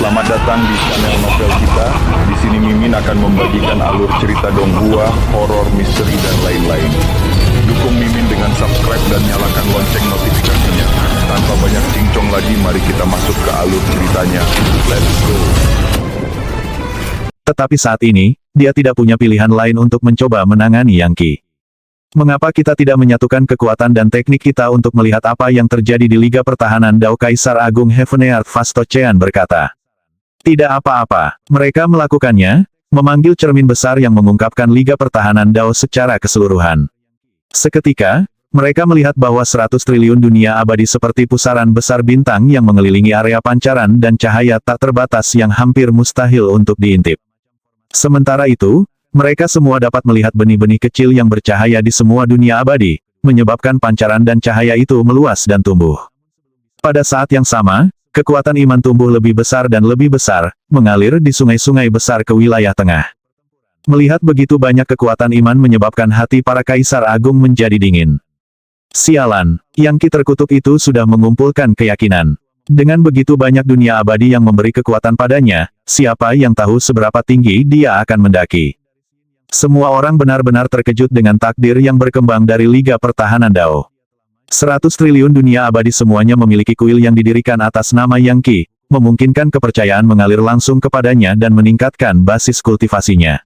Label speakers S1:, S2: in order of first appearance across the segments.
S1: Selamat datang di channel novel kita. Di sini Mimin akan membagikan alur cerita donghua, horor, misteri, dan lain-lain. Dukung Mimin dengan subscribe dan nyalakan lonceng notifikasinya. Tanpa banyak cincong lagi, mari kita masuk ke alur ceritanya. Let's go.
S2: Tetapi saat ini, dia tidak punya pilihan lain untuk mencoba menangani Yang Qi. Mengapa kita tidak menyatukan kekuatan dan teknik kita untuk melihat apa yang terjadi di Liga Pertahanan Dao? Kaisar Agung Heaveneard Vastochean berkata. Tidak apa-apa, mereka melakukannya, memanggil cermin besar yang mengungkapkan Liga Pertahanan Dao secara keseluruhan. Seketika, mereka melihat bahwa 100 triliun dunia abadi seperti pusaran besar bintang yang mengelilingi area pancaran dan cahaya tak terbatas yang hampir mustahil untuk diintip. Sementara itu, mereka semua dapat melihat benih-benih kecil yang bercahaya di semua dunia abadi, menyebabkan pancaran dan cahaya itu meluas dan tumbuh. Pada saat yang sama, kekuatan iman tumbuh lebih besar dan lebih besar, mengalir di sungai-sungai besar ke wilayah tengah. Melihat begitu banyak kekuatan iman menyebabkan hati para kaisar agung menjadi dingin. Sialan, Yang Qi terkutuk itu sudah mengumpulkan keyakinan. Dengan begitu banyak dunia abadi yang memberi kekuatan padanya, siapa yang tahu seberapa tinggi dia akan mendaki. Semua orang benar-benar terkejut dengan takdir yang berkembang dari Liga Pertahanan Dao. 100 triliun dunia abadi semuanya memiliki kuil yang didirikan atas nama Yang Qi, memungkinkan kepercayaan mengalir langsung kepadanya dan meningkatkan basis kultivasinya.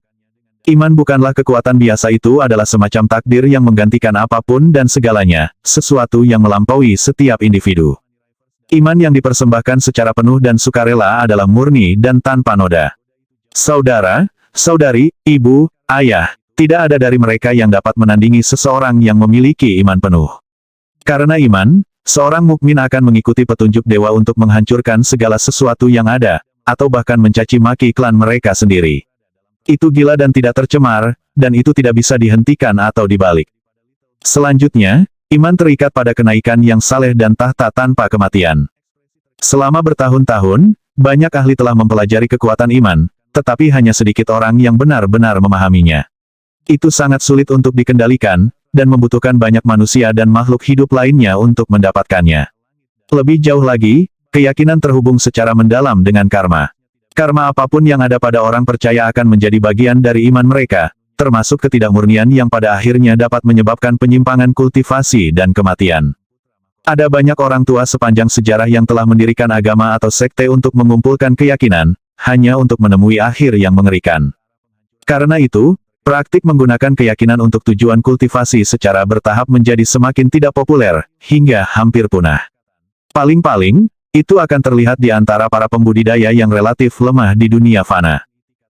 S2: Iman bukanlah kekuatan biasa, itu adalah semacam takdir yang menggantikan apapun dan segalanya, sesuatu yang melampaui setiap individu. Iman yang dipersembahkan secara penuh dan sukarela adalah murni dan tanpa noda. Saudara, saudari, ibu, ayah, tidak ada dari mereka yang dapat menandingi seseorang yang memiliki iman penuh. Karena iman, seorang mukmin akan mengikuti petunjuk dewa untuk menghancurkan segala sesuatu yang ada, atau bahkan mencaci maki klan mereka sendiri. Itu gila dan tidak tercemar, dan itu tidak bisa dihentikan atau dibalik. Selanjutnya, iman terikat pada kenaikan yang saleh dan tahta tanpa kematian. Selama bertahun-tahun, banyak ahli telah mempelajari kekuatan iman, tetapi hanya sedikit orang yang benar-benar memahaminya. Itu sangat sulit untuk dikendalikan, dan membutuhkan banyak manusia dan makhluk hidup lainnya untuk mendapatkannya. Lebih jauh lagi, keyakinan terhubung secara mendalam dengan karma. Karma apapun yang ada pada orang percaya akan menjadi bagian dari iman mereka, termasuk ketidakmurnian yang pada akhirnya dapat menyebabkan penyimpangan kultivasi dan kematian. Ada banyak orang tua sepanjang sejarah yang telah mendirikan agama atau sekte untuk mengumpulkan keyakinan, hanya untuk menemui akhir yang mengerikan. Karena itu, praktik menggunakan keyakinan untuk tujuan kultivasi secara bertahap menjadi semakin tidak populer, hingga hampir punah. Paling-paling, itu akan terlihat di antara para pembudidaya yang relatif lemah di dunia fana.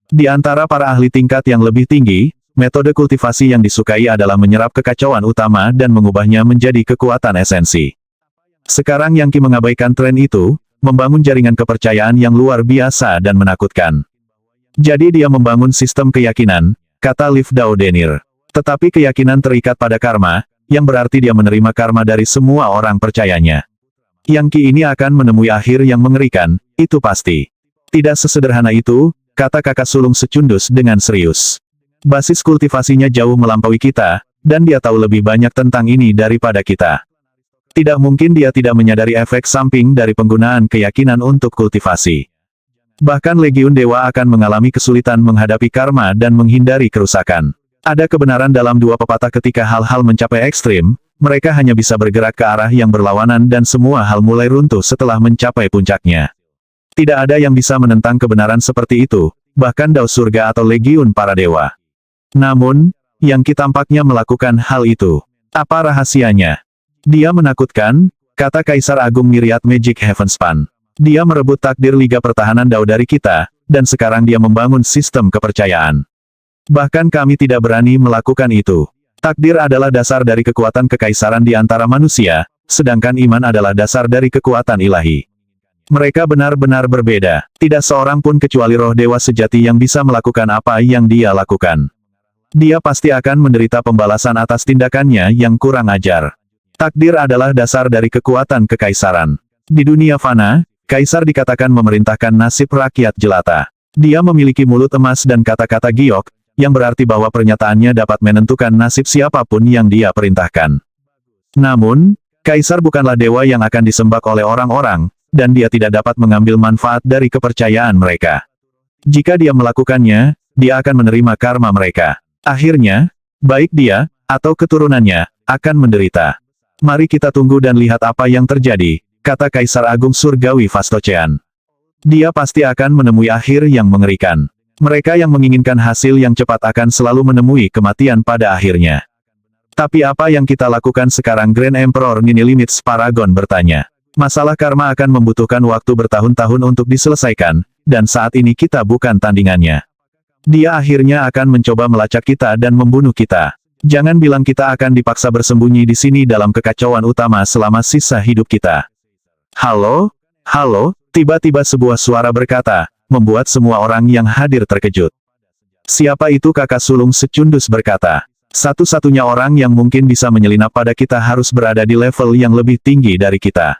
S2: Di antara para ahli tingkat yang lebih tinggi, metode kultivasi yang disukai adalah menyerap kekacauan utama dan mengubahnya menjadi kekuatan esensi. Sekarang Yang Qi mengabaikan tren itu, membangun jaringan kepercayaan yang luar biasa dan menakutkan. Jadi dia membangun sistem keyakinan, kata Liv Dao Denir. Tetapi keyakinan terikat pada karma, yang berarti dia menerima karma dari semua orang percayanya. Yang Qi ini akan menemui akhir yang mengerikan, itu pasti. Tidak sesederhana itu, kata kakak sulung secundus dengan serius. Basis kultivasinya jauh melampaui kita, dan dia tahu lebih banyak tentang ini daripada kita. Tidak mungkin dia tidak menyadari efek samping dari penggunaan keyakinan untuk kultivasi. Bahkan Legiun Dewa akan mengalami kesulitan menghadapi karma dan menghindari kerusakan. Ada kebenaran dalam dua pepatah: ketika hal-hal mencapai ekstrim, mereka hanya bisa bergerak ke arah yang berlawanan dan semua hal mulai runtuh setelah mencapai puncaknya. Tidak ada yang bisa menentang kebenaran seperti itu, bahkan Dao Surga atau Legiun para dewa. Namun, Yang Qi tampaknya melakukan hal itu. Apa rahasianya? Dia menakutkan, kata Kaisar Agung Myriad Magic Heavenspan. Dia merebut takdir Liga Pertahanan Dao dari kita, dan sekarang dia membangun sistem kepercayaan. Bahkan kami tidak berani melakukan itu. Takdir adalah dasar dari kekuatan kekaisaran di antara manusia, sedangkan iman adalah dasar dari kekuatan ilahi. Mereka benar-benar berbeda. Tidak seorang pun kecuali roh dewa sejati yang bisa melakukan apa yang dia lakukan. Dia pasti akan menderita pembalasan atas tindakannya yang kurang ajar. Takdir adalah dasar dari kekuatan kekaisaran. Di dunia fana, kaisar dikatakan memerintahkan nasib rakyat jelata. Dia memiliki mulut emas dan kata-kata giok, yang berarti bahwa pernyataannya dapat menentukan nasib siapapun yang dia perintahkan. Namun, kaisar bukanlah dewa yang akan disembah oleh orang-orang, dan dia tidak dapat mengambil manfaat dari kepercayaan mereka. Jika dia melakukannya, dia akan menerima karma mereka. Akhirnya, baik dia, atau keturunannya, akan menderita. Mari kita tunggu dan lihat apa yang terjadi, kata Kaisar Agung Surgawi Vastocean. Dia pasti akan menemui akhir yang mengerikan. Mereka yang menginginkan hasil yang cepat akan selalu menemui kematian pada akhirnya. Tapi apa yang kita lakukan sekarang? Grand Emperor Nini Limits Paragon bertanya. Masalah karma akan membutuhkan waktu bertahun-tahun untuk diselesaikan, dan saat ini kita bukan tandingannya. Dia akhirnya akan mencoba melacak kita dan membunuh kita. Jangan bilang kita akan dipaksa bersembunyi di sini dalam kekacauan utama selama sisa hidup kita. Halo? Halo? Tiba-tiba sebuah suara berkata, membuat semua orang yang hadir terkejut. Siapa itu? Kakak sulung Secundus berkata. Satu-satunya orang yang mungkin bisa menyelinap pada kita harus berada di level yang lebih tinggi dari kita.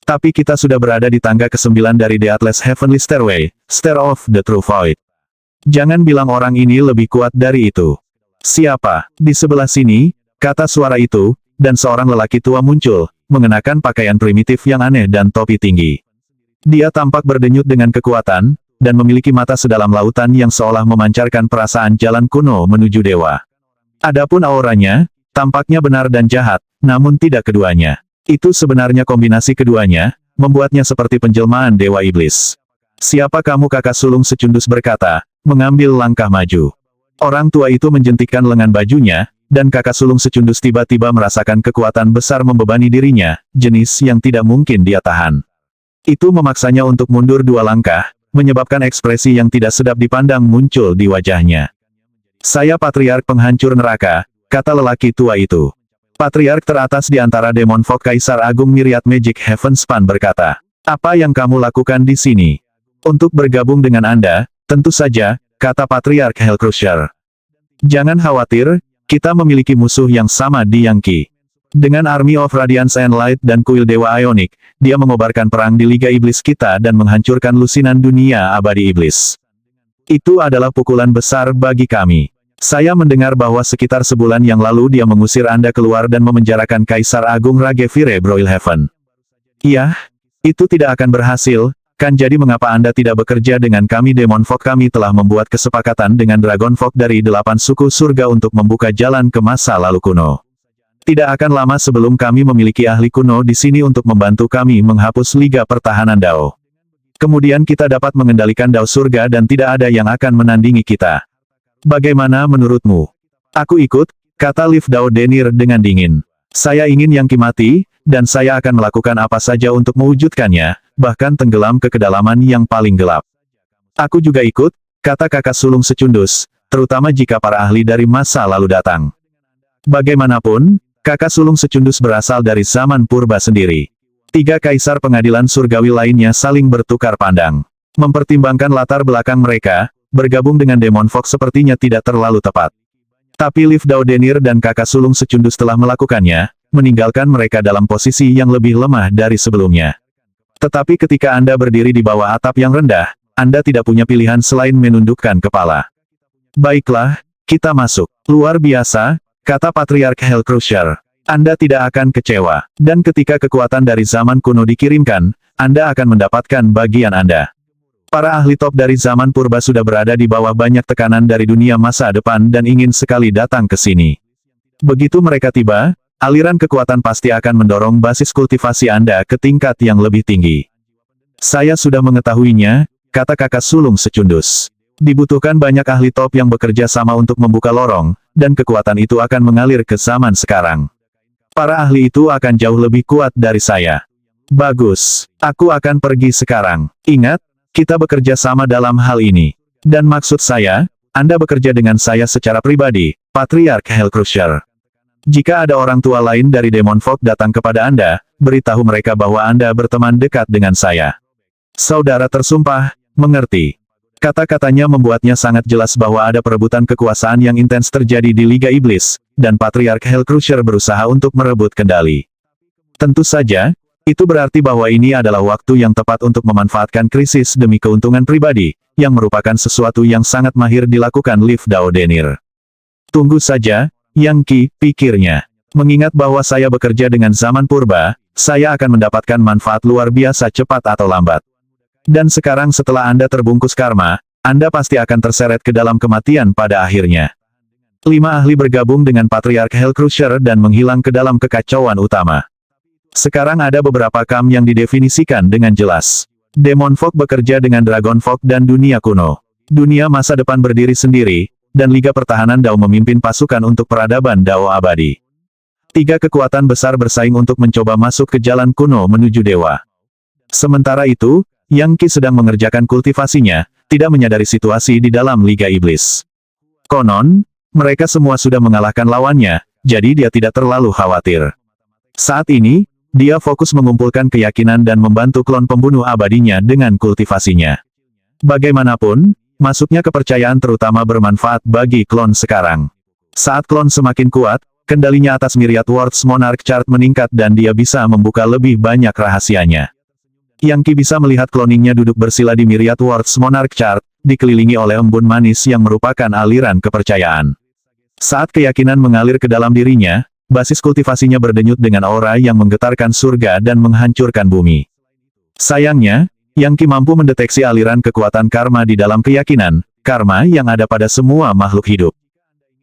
S2: Tapi kita sudah berada di tangga ke-9 dari The Atlas Heavenly Stairway, Stair of the True Void. Jangan bilang orang ini lebih kuat dari itu. Siapa? Di sebelah sini, kata suara itu, dan seorang lelaki tua muncul, mengenakan pakaian primitif yang aneh dan topi tinggi. Dia tampak berdenyut dengan kekuatan, dan memiliki mata sedalam lautan yang seolah memancarkan perasaan jalan kuno menuju dewa. Adapun auranya, tampaknya benar dan jahat, namun tidak keduanya. Itu sebenarnya kombinasi keduanya, membuatnya seperti penjelmaan Dewa Iblis. Siapa kamu? Kakak sulung Secundus berkata, mengambil langkah maju. Orang tua itu menjentikkan lengan bajunya, dan kakak sulung Secundus tiba-tiba merasakan kekuatan besar membebani dirinya, jenis yang tidak mungkin dia tahan. Itu memaksanya untuk mundur 2 langkah, menyebabkan ekspresi yang tidak sedap dipandang muncul di wajahnya. Saya Patriark Penghancur Neraka, kata lelaki tua itu. Patriark teratas di antara Demon Fog Kaisar Agung Myriad Magic Heavenspan berkata, apa yang kamu lakukan di sini? Untuk bergabung dengan Anda, tentu saja, kata Patriark Hellcrusher. Jangan khawatir, kita memiliki musuh yang sama di Yangki. Dengan Army of Radiance and Light dan kuil Dewa Ionic, dia mengobarkan perang di Liga Iblis kita dan menghancurkan lusinan dunia abadi iblis. Itu adalah pukulan besar bagi kami. Saya mendengar bahwa sekitar sebulan yang lalu dia mengusir Anda keluar dan memenjarakan Kaisar Agung Ragevire Broilhaven. Iya, itu tidak akan berhasil, kan? Jadi mengapa Anda tidak bekerja dengan kami? Demon Fog kami telah membuat kesepakatan dengan Dragon Fog dari 8 suku surga untuk membuka jalan ke masa lalu kuno. Tidak akan lama sebelum kami memiliki ahli kuno di sini untuk membantu kami menghapus Liga Pertahanan Dao. Kemudian kita dapat mengendalikan Dao surga dan tidak ada yang akan menandingi kita. Bagaimana menurutmu? Aku ikut, kata Liv Dao Denir dengan dingin. Saya ingin Yangki mati, dan saya akan melakukan apa saja untuk mewujudkannya, bahkan tenggelam ke kedalaman yang paling gelap. Aku juga ikut, kata kakak sulung Secundus, terutama jika para ahli dari masa lalu datang. Bagaimanapun, kakak sulung Secundus berasal dari zaman purba sendiri. 3 kaisar pengadilan surgawi lainnya saling bertukar pandang. Mempertimbangkan latar belakang mereka, bergabung dengan Demon Fog sepertinya tidak terlalu tepat. Tapi Liv Dao Denir dan kakak sulung Secundus telah melakukannya, meninggalkan mereka dalam posisi yang lebih lemah dari sebelumnya. Tetapi ketika Anda berdiri di bawah atap yang rendah, Anda tidak punya pilihan selain menundukkan kepala. Baiklah, kita masuk. Luar biasa, kata Patriark Hellcrusher. Anda tidak akan kecewa. Dan ketika kekuatan dari zaman kuno dikirimkan, Anda akan mendapatkan bagian Anda. Para ahli top dari zaman purba sudah berada di bawah banyak tekanan dari dunia masa depan dan ingin sekali datang ke sini. Begitu mereka tiba, aliran kekuatan pasti akan mendorong basis kultivasi Anda ke tingkat yang lebih tinggi. Saya sudah mengetahuinya, kata kakak sulung Secundus. Dibutuhkan banyak ahli top yang bekerja sama untuk membuka lorong, dan kekuatan itu akan mengalir ke zaman sekarang. Para ahli itu akan jauh lebih kuat dari saya. Bagus, aku akan pergi sekarang. Ingat, kita bekerja sama dalam hal ini. Dan maksud saya, Anda bekerja dengan saya secara pribadi, Patriark Hellcrusher. Jika ada orang tua lain dari Demon Fog datang kepada Anda, beritahu mereka bahwa Anda berteman dekat dengan saya. Saudara tersumpah, mengerti. Kata-katanya membuatnya sangat jelas bahwa ada perebutan kekuasaan yang intens terjadi di Liga Iblis, dan Patriark Hellcrusher berusaha untuk merebut kendali. Tentu saja, itu berarti bahwa ini adalah waktu yang tepat untuk memanfaatkan krisis demi keuntungan pribadi, yang merupakan sesuatu yang sangat mahir dilakukan Liv Dao Denir. Tunggu saja, Yangki, pikirnya. Mengingat bahwa saya bekerja dengan zaman purba, saya akan mendapatkan manfaat luar biasa cepat atau lambat. Dan sekarang setelah Anda terbungkus karma, Anda pasti akan terseret ke dalam kematian pada akhirnya. 5 ahli bergabung dengan Patriark Hellcrusher dan menghilang ke dalam kekacauan utama. Sekarang ada beberapa kam yang didefinisikan dengan jelas. Demon Fog bekerja dengan Dragon Fog dan dunia kuno. Dunia masa depan berdiri sendiri, dan Liga Pertahanan Dao memimpin pasukan untuk peradaban Dao abadi. 3 kekuatan besar bersaing untuk mencoba masuk ke jalan kuno menuju dewa. Sementara itu, Yang Qi sedang mengerjakan kultivasinya, tidak menyadari situasi di dalam Liga Iblis. Konon, mereka semua sudah mengalahkan lawannya, jadi dia tidak terlalu khawatir. Saat ini, dia fokus mengumpulkan keyakinan dan membantu klon pembunuh abadinya dengan kultivasinya. Bagaimanapun, masuknya kepercayaan terutama bermanfaat bagi klon sekarang. Saat klon semakin kuat, kendalinya atas Myriad Worlds Monarch Chart meningkat dan dia bisa membuka lebih banyak rahasianya. Yang Qi bisa melihat kloningnya duduk bersila di Myriad Worlds Monarch Chart, dikelilingi oleh embun manis yang merupakan aliran kepercayaan. Saat keyakinan mengalir ke dalam dirinya, basis kultivasinya berdenyut dengan aura yang menggetarkan surga dan menghancurkan bumi. Sayangnya, Yang Qi mampu mendeteksi aliran kekuatan karma di dalam keyakinan, karma yang ada pada semua makhluk hidup.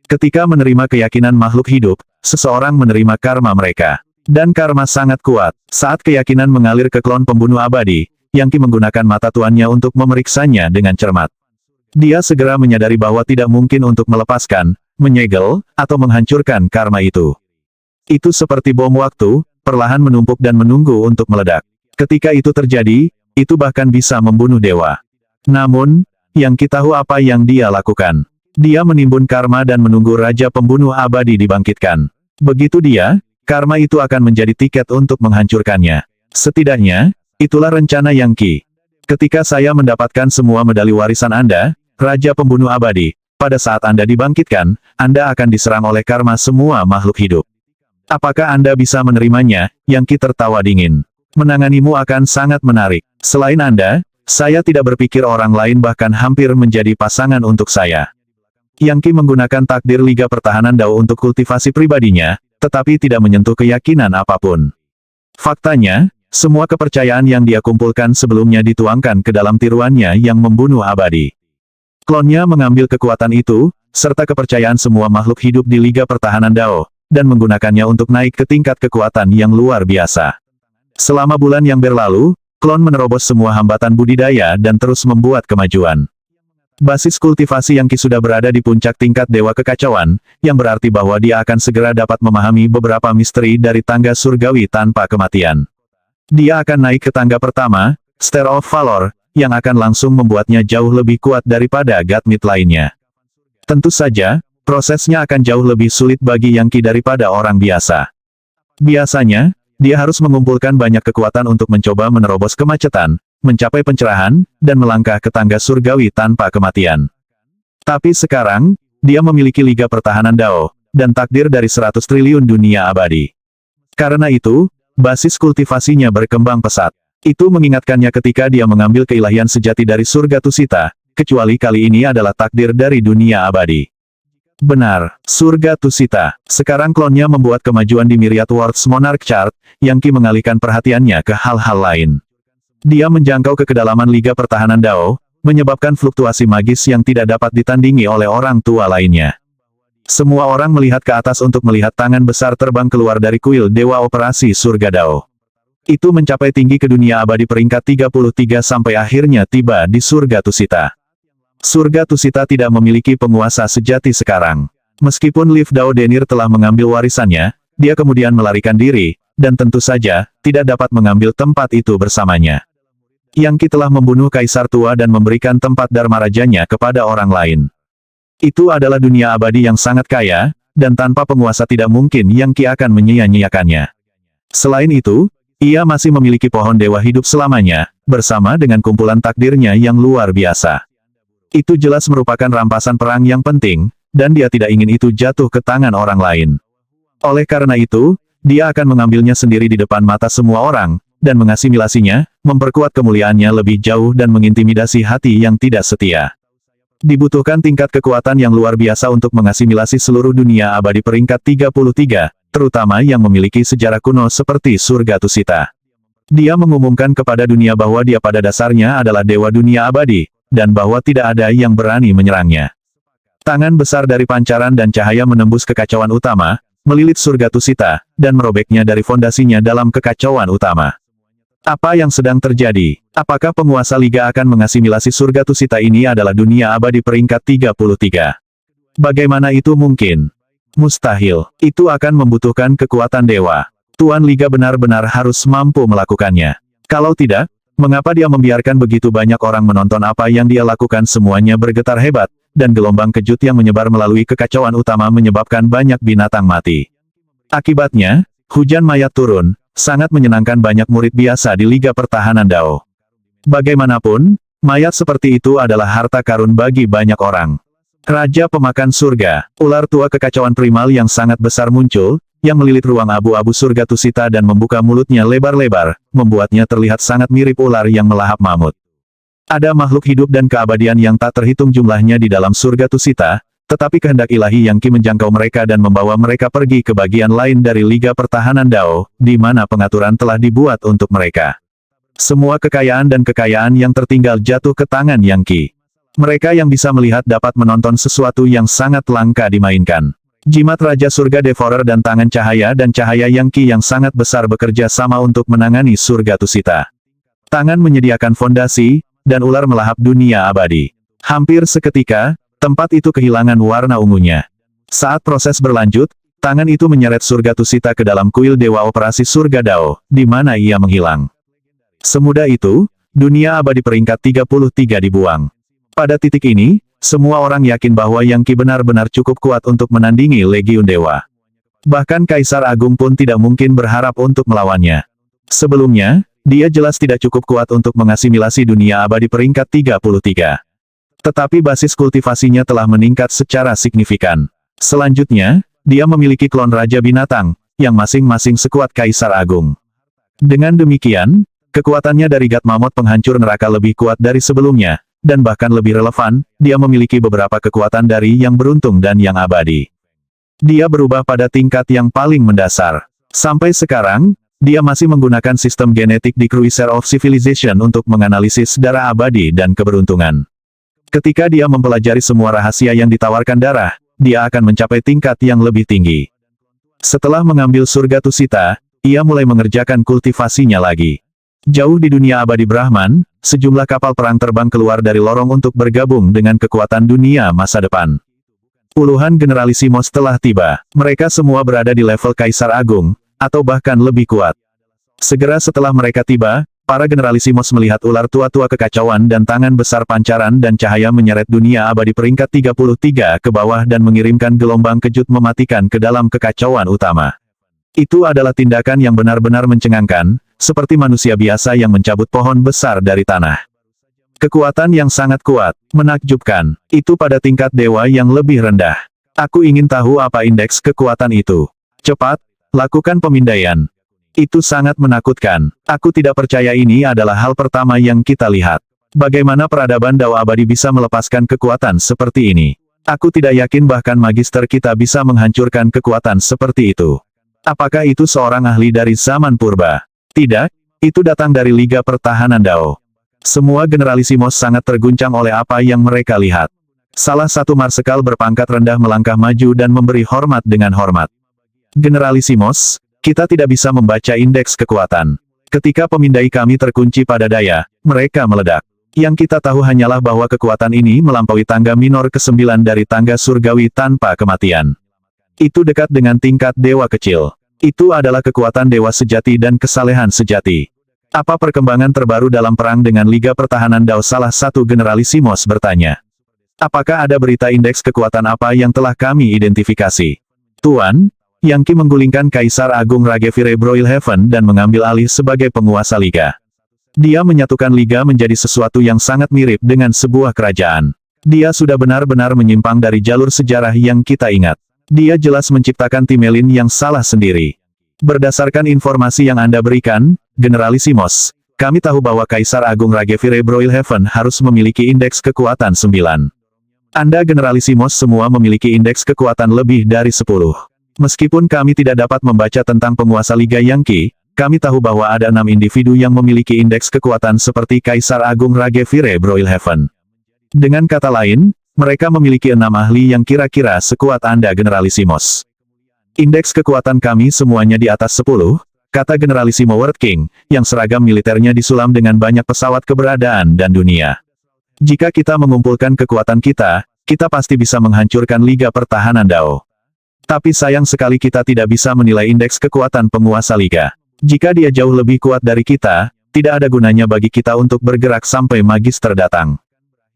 S2: Ketika menerima keyakinan makhluk hidup, seseorang menerima karma mereka. Dan karma sangat kuat. Saat keyakinan mengalir ke klon pembunuh abadi, Yang Qi menggunakan mata tuannya untuk memeriksanya dengan cermat. Dia segera menyadari bahwa tidak mungkin untuk melepaskan, menyegel, atau menghancurkan karma itu. Itu seperti bom waktu, perlahan menumpuk dan menunggu untuk meledak. Ketika itu terjadi, itu bahkan bisa membunuh dewa. Namun, Yang Qi tahu apa yang dia lakukan. Dia menimbun karma dan menunggu Raja Pembunuh Abadi dibangkitkan. Begitu dia, karma itu akan menjadi tiket untuk menghancurkannya. Setidaknya, itulah rencana Yang Qi. Ketika saya mendapatkan semua medali warisan Anda, Raja Pembunuh Abadi, pada saat Anda dibangkitkan, Anda akan diserang oleh karma semua makhluk hidup. Apakah Anda bisa menerimanya? Yang Qi tertawa dingin. Menanganimu akan sangat menarik. Selain Anda, saya tidak berpikir orang lain bahkan hampir menjadi pasangan untuk saya. Yang Qi menggunakan takdir Liga Pertahanan Dao untuk kultivasi pribadinya, tetapi tidak menyentuh keyakinan apapun. Faktanya, semua kepercayaan yang dia kumpulkan sebelumnya dituangkan ke dalam tiruannya yang membunuh abadi. Klonnya mengambil kekuatan itu, serta kepercayaan semua makhluk hidup di Liga Pertahanan Dao, dan menggunakannya untuk naik ke tingkat kekuatan yang luar biasa. Selama bulan yang berlalu, klon menerobos semua hambatan budidaya dan terus membuat kemajuan. Basis kultivasi Yang Qi sudah berada di puncak tingkat Dewa Kekacauan, yang berarti bahwa dia akan segera dapat memahami beberapa misteri dari tangga surgawi tanpa kematian. Dia akan naik ke tangga pertama, Stair of Valor, yang akan langsung membuatnya jauh lebih kuat daripada Godmid lainnya. Tentu saja, prosesnya akan jauh lebih sulit bagi Yang Qi daripada orang biasa. Biasanya, dia harus mengumpulkan banyak kekuatan untuk mencoba menerobos kemacetan, mencapai pencerahan, dan melangkah ke tangga surgawi tanpa kematian. Tapi sekarang, dia memiliki Liga Pertahanan Dao, dan takdir dari 100 triliun dunia abadi. Karena itu, basis kultivasinya berkembang pesat. Itu mengingatkannya ketika dia mengambil keilahian sejati dari surga Tusita, kecuali kali ini adalah takdir dari dunia abadi. Benar, surga Tusita. Sekarang klonnya membuat kemajuan di Myriad Worlds Monarch Chart, Yang Qi mengalihkan perhatiannya ke hal-hal lain. Dia menjangkau ke kedalaman Liga Pertahanan Dao, menyebabkan fluktuasi magis yang tidak dapat ditandingi oleh orang tua lainnya. Semua orang melihat ke atas untuk melihat tangan besar terbang keluar dari kuil Dewa Operasi Surga Dao. Itu mencapai tinggi ke dunia abadi peringkat 33 sampai akhirnya tiba di surga Tusita. Surga Tusita tidak memiliki penguasa sejati sekarang. Meskipun Liv Dao Denir telah mengambil warisannya, dia kemudian melarikan diri, dan tentu saja, tidak dapat mengambil tempat itu bersamanya. Yang Qi telah membunuh Kaisar Tua dan memberikan tempat Dharma Rajanya kepada orang lain. Itu adalah dunia abadi yang sangat kaya, dan tanpa penguasa tidak mungkin Yang Qi akan menyia-nyiakannya. Selain itu, ia masih memiliki pohon dewa hidup selamanya, bersama dengan kumpulan takdirnya yang luar biasa. Itu jelas merupakan rampasan perang yang penting, dan dia tidak ingin itu jatuh ke tangan orang lain. Oleh karena itu, dia akan mengambilnya sendiri di depan mata semua orang, dan mengasimilasinya, memperkuat kemuliaannya lebih jauh dan mengintimidasi hati yang tidak setia. Dibutuhkan tingkat kekuatan yang luar biasa untuk mengasimilasi seluruh dunia abadi peringkat 33, terutama yang memiliki sejarah kuno seperti surga Tusita. Dia mengumumkan kepada dunia bahwa dia pada dasarnya adalah dewa dunia abadi, dan bahwa tidak ada yang berani menyerangnya. Tangan besar dari pancaran dan cahaya menembus kekacauan utama, melilit surga Tusita, dan merobeknya dari fondasinya dalam kekacauan utama. Apa yang sedang terjadi? Apakah penguasa Liga akan mengasimilasi surga Tusita ini adalah dunia abadi peringkat 33? Bagaimana itu mungkin? Mustahil. Itu akan membutuhkan kekuatan dewa. Tuan Liga benar-benar harus mampu melakukannya. Kalau tidak, mengapa dia membiarkan begitu banyak orang menonton apa yang dia lakukan? Semuanya bergetar hebat, dan gelombang kejut yang menyebar melalui kekacauan utama menyebabkan banyak binatang mati. Akibatnya, hujan mayat turun, sangat menyenangkan banyak murid biasa di Liga Pertahanan Dao. Bagaimanapun, mayat seperti itu adalah harta karun bagi banyak orang. Raja Pemakan Surga, ular tua kekacauan primal yang sangat besar muncul, yang melilit ruang abu-abu surga Tusita dan membuka mulutnya lebar-lebar, membuatnya terlihat sangat mirip ular yang melahap mamut. Ada makhluk hidup dan keabadian yang tak terhitung jumlahnya di dalam surga Tusita, tetapi kehendak ilahi yang menjangkau mereka dan membawa mereka pergi ke bagian lain dari Liga Pertahanan Dao, di mana pengaturan telah dibuat untuk mereka. Semua kekayaan dan kekayaan yang tertinggal jatuh ke tangan Yang Qi. Mereka yang bisa melihat dapat menonton sesuatu yang sangat langka dimainkan. Jimat Raja Surga Devourer dan tangan cahaya Yang Qi yang sangat besar bekerja sama untuk menangani surga Tusita. Tangan menyediakan fondasi, dan ular melahap dunia abadi. Hampir seketika, tempat itu kehilangan warna ungunya. Saat proses berlanjut, tangan itu menyeret surga Tusita ke dalam kuil Dewa Operasi Surga Dao, di mana ia menghilang. Semudah itu, dunia abadi peringkat 33 dibuang. Pada titik ini, semua orang yakin bahwa Yang Qi benar-benar cukup kuat untuk menandingi Legiun Dewa. Bahkan Kaisar Agung pun tidak mungkin berharap untuk melawannya. Sebelumnya, dia jelas tidak cukup kuat untuk mengasimilasi dunia abadi peringkat 33. Tetapi basis kultivasinya telah meningkat secara signifikan. Selanjutnya, dia memiliki klon Raja Binatang, yang masing-masing sekuat Kaisar Agung. Dengan demikian, kekuatannya dari God Mammoth penghancur neraka lebih kuat dari sebelumnya, dan bahkan lebih relevan, dia memiliki beberapa kekuatan dari yang beruntung dan yang abadi. Dia berubah pada tingkat yang paling mendasar. Sampai sekarang, dia masih menggunakan sistem genetik di Cruiser of Civilization untuk menganalisis darah abadi dan keberuntungan. Ketika dia mempelajari semua rahasia yang ditawarkan darah, dia akan mencapai tingkat yang lebih tinggi. Setelah mengambil surga Tusita, ia mulai mengerjakan kultivasinya lagi. Jauh di dunia abadi Brahman, sejumlah kapal perang terbang keluar dari lorong untuk bergabung dengan kekuatan dunia masa depan. Puluhan generalisimos telah tiba. Mereka semua berada di level Kaisar Agung, atau bahkan lebih kuat. Segera setelah mereka tiba, para generalisimos melihat ular tua-tua kekacauan dan tangan besar pancaran dan cahaya menyeret dunia abadi peringkat 33 ke bawah dan mengirimkan gelombang kejut mematikan ke dalam kekacauan utama. Itu adalah tindakan yang benar-benar mencengangkan, seperti manusia biasa yang mencabut pohon besar dari tanah. Kekuatan yang sangat kuat, menakjubkan, itu pada tingkat dewa yang lebih rendah. Aku ingin tahu apa indeks kekuatan itu. Cepat, lakukan pemindaian. Itu sangat menakutkan. Aku tidak percaya ini adalah hal pertama yang kita lihat. Bagaimana peradaban Dao abadi bisa melepaskan kekuatan seperti ini? Aku tidak yakin bahkan magister kita bisa menghancurkan kekuatan seperti itu. Apakah itu seorang ahli dari zaman purba? Tidak, itu datang dari Liga Pertahanan Dao. Semua generalisimos sangat terguncang oleh apa yang mereka lihat. Salah satu marsekal berpangkat rendah melangkah maju dan memberi hormat dengan hormat. Generalisimos, kita tidak bisa membaca indeks kekuatan. Ketika pemindai kami terkunci pada daya, mereka meledak. Yang kita tahu hanyalah bahwa kekuatan ini melampaui tangga minor ke-9 dari tangga surgawi tanpa kematian. Itu dekat dengan tingkat dewa kecil. Itu adalah kekuatan dewa sejati dan kesalehan sejati. Apa perkembangan terbaru dalam perang dengan Liga Pertahanan Dao? Salah satu generalisimos bertanya. Apakah ada berita indeks kekuatan apa yang telah kami identifikasi? Tuan, Yang Qi menggulingkan Kaisar Agung Ragevire Broilhaven dan mengambil alih sebagai penguasa Liga. Dia menyatukan Liga menjadi sesuatu yang sangat mirip dengan sebuah kerajaan. Dia sudah benar-benar menyimpang dari jalur sejarah yang kita ingat. Dia jelas menciptakan Timelin yang salah sendiri. Berdasarkan informasi yang Anda berikan, Generalisimos, kami tahu bahwa Kaisar Agung Ragevire Broilhaven harus memiliki indeks kekuatan 9. Anda Generalisimos semua memiliki indeks kekuatan lebih dari 10. Meskipun kami tidak dapat membaca tentang penguasa Liga Yangqi, kami tahu bahwa ada 6 individu yang memiliki indeks kekuatan seperti Kaisar Agung Ragevire Broilhaven. Dengan kata lain, mereka memiliki 6 ahli yang kira-kira sekuat Anda Generalisimos. Indeks kekuatan kami semuanya di atas 10, kata Generalissimo World King, yang seragam militernya disulam dengan banyak pesawat keberadaan dan dunia. Jika kita mengumpulkan kekuatan kita, kita pasti bisa menghancurkan Liga Pertahanan Dao. Tapi sayang sekali kita tidak bisa menilai indeks kekuatan penguasa Liga. Jika dia jauh lebih kuat dari kita, tidak ada gunanya bagi kita untuk bergerak sampai Magister datang.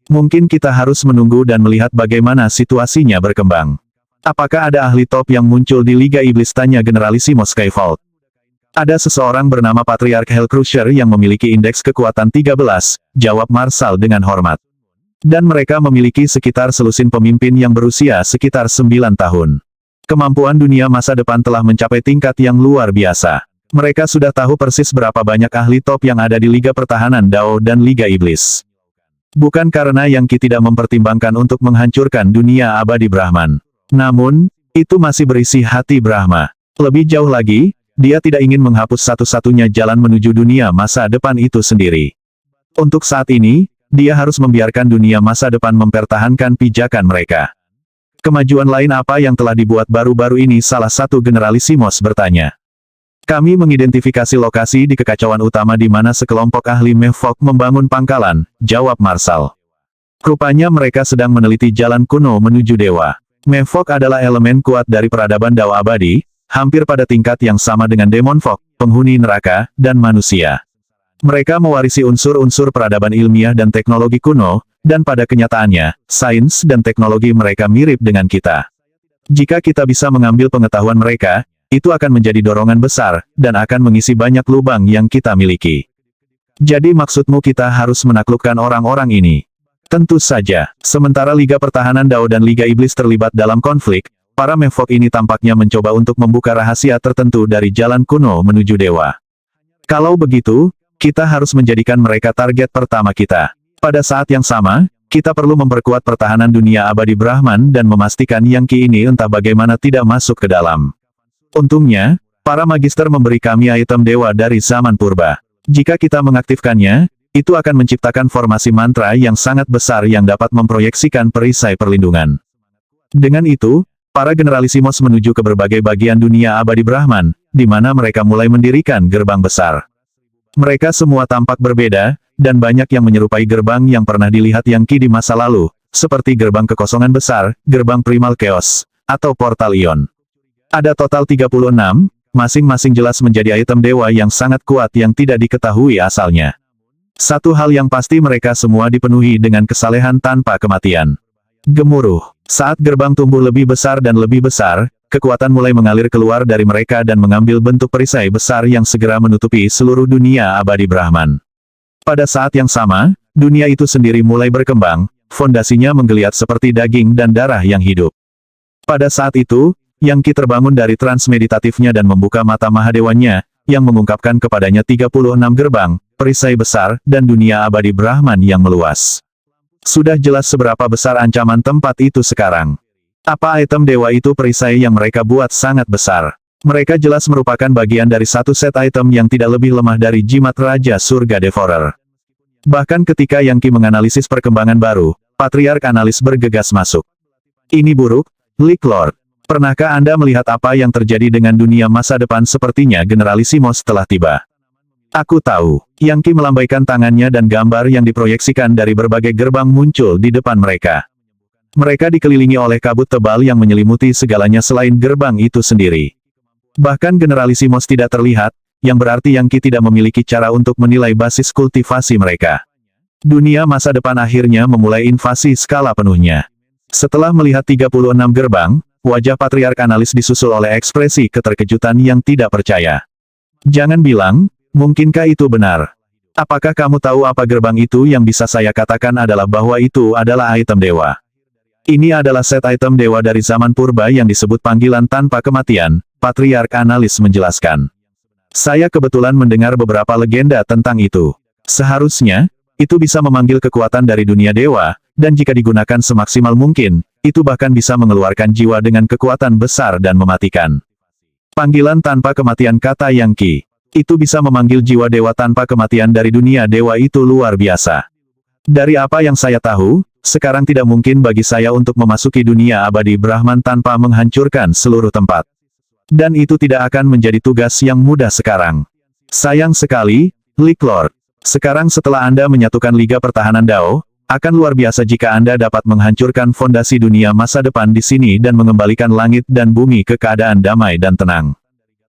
S2: Mungkin kita harus menunggu dan melihat bagaimana situasinya berkembang. Apakah ada ahli top yang muncul di Liga Iblis, tanya Generalissimo Skyvault. Ada seseorang bernama Patriark Hellcrusher yang memiliki indeks kekuatan 13, jawab Marshal dengan hormat. Dan mereka memiliki sekitar selusin pemimpin yang berusia sekitar 9 tahun. Kemampuan dunia masa depan telah mencapai tingkat yang luar biasa. Mereka sudah tahu persis berapa banyak ahli top yang ada di Liga Pertahanan Dao dan Liga Iblis. Bukan karena Yangqi tidak mempertimbangkan untuk menghancurkan dunia abadi Brahman. Namun, itu masih berisi hati Brahma. Lebih jauh lagi, dia tidak ingin menghapus satu-satunya jalan menuju dunia masa depan itu sendiri. Untuk saat ini, dia harus membiarkan dunia masa depan mempertahankan pijakan mereka. Kemajuan lain apa yang telah dibuat baru-baru ini, salah satu Generalissimos bertanya. Kami mengidentifikasi lokasi di kekacauan utama di mana sekelompok ahli Mevok membangun pangkalan, jawab Marshal. Rupanya mereka sedang meneliti jalan kuno menuju dewa. Mevok adalah elemen kuat dari peradaban Dao abadi, hampir pada tingkat yang sama dengan Demon Fok, penghuni neraka, dan manusia. Mereka mewarisi unsur-unsur peradaban ilmiah dan teknologi kuno, dan pada kenyataannya, sains dan teknologi mereka mirip dengan kita. Jika kita bisa mengambil pengetahuan mereka, itu akan menjadi dorongan besar, dan akan mengisi banyak lubang yang kita miliki. Jadi maksudmu kita harus menaklukkan orang-orang ini? Tentu saja, sementara Liga Pertahanan Dao dan Liga Iblis terlibat dalam konflik, para Mevok ini tampaknya mencoba untuk membuka rahasia tertentu dari jalan kuno menuju dewa. Kalau begitu, kita harus menjadikan mereka target pertama kita. Pada saat yang sama, kita perlu memperkuat pertahanan dunia abadi Brahman dan memastikan Yangqi ini entah bagaimana tidak masuk ke dalam. Untungnya, para magister memberi kami item dewa dari zaman purba. Jika kita mengaktifkannya, itu akan menciptakan formasi mantra yang sangat besar yang dapat memproyeksikan perisai perlindungan. Dengan itu, para Generalissimos menuju ke berbagai bagian dunia abadi Brahman, di mana mereka mulai mendirikan gerbang besar. Mereka semua tampak berbeda, dan banyak yang menyerupai gerbang yang pernah dilihat Yangqi di masa lalu, seperti gerbang kekosongan besar, gerbang primal chaos, atau portal ion. Ada total 36, masing-masing jelas menjadi item dewa yang sangat kuat yang tidak diketahui asalnya. Satu hal yang pasti, mereka semua dipenuhi dengan kesalehan tanpa kematian. Gemuruh. Saat gerbang tumbuh lebih besar dan lebih besar, kekuatan mulai mengalir keluar dari mereka dan mengambil bentuk perisai besar yang segera menutupi seluruh dunia abadi Brahman. Pada saat yang sama, dunia itu sendiri mulai berkembang, fondasinya menggeliat seperti daging dan darah yang hidup. Pada saat itu, Yangqi terbangun dari trans meditatifnya dan membuka mata Mahadewanya, yang mengungkapkan kepadanya 36 gerbang, perisai besar, dan dunia abadi Brahman yang meluas. Sudah jelas seberapa besar ancaman tempat itu sekarang. Apa item dewa itu? Perisai yang mereka buat sangat besar. Mereka jelas merupakan bagian dari satu set item yang tidak lebih lemah dari jimat Raja Surga Devourer. Bahkan ketika Yangqi menganalisis perkembangan baru, Patriark Analis bergegas masuk. Ini buruk, League Lord. Pernahkah Anda melihat apa yang terjadi dengan dunia masa depan? Sepertinya Generalissimos telah tiba. Aku tahu. Yangqi melambaikan tangannya dan gambar yang diproyeksikan dari berbagai gerbang muncul di depan mereka. Mereka dikelilingi oleh kabut tebal yang menyelimuti segalanya selain gerbang itu sendiri. Bahkan Generalissimos tidak terlihat, yang berarti Yangqi tidak memiliki cara untuk menilai basis kultivasi mereka. Dunia masa depan akhirnya memulai invasi skala penuhnya. Setelah melihat 36 gerbang, wajah Patriark Analis disusul oleh ekspresi keterkejutan yang tidak percaya. Jangan bilang, mungkinkah itu benar? Apakah kamu tahu apa gerbang itu? Yang bisa saya katakan adalah bahwa itu adalah item dewa. Ini adalah set item dewa dari zaman purba yang disebut panggilan tanpa kematian, Patriark Analis menjelaskan. Saya kebetulan mendengar beberapa legenda tentang itu. Seharusnya, itu bisa memanggil kekuatan dari dunia dewa, dan jika digunakan semaksimal mungkin, Itu bahkan bisa mengeluarkan jiwa dengan kekuatan besar dan mematikan. Panggilan tanpa kematian, kata Yang Qi. Itu bisa memanggil jiwa dewa tanpa kematian dari dunia dewa, itu luar biasa. Dari apa yang saya tahu, sekarang tidak mungkin bagi saya untuk memasuki dunia abadi Brahman tanpa menghancurkan seluruh tempat. Dan itu tidak akan menjadi tugas yang mudah sekarang. Sayang sekali, League Lord. Sekarang setelah Anda menyatukan Liga Pertahanan Dao, akan luar biasa jika Anda dapat menghancurkan fondasi dunia masa depan di sini dan mengembalikan langit dan bumi ke keadaan damai dan tenang.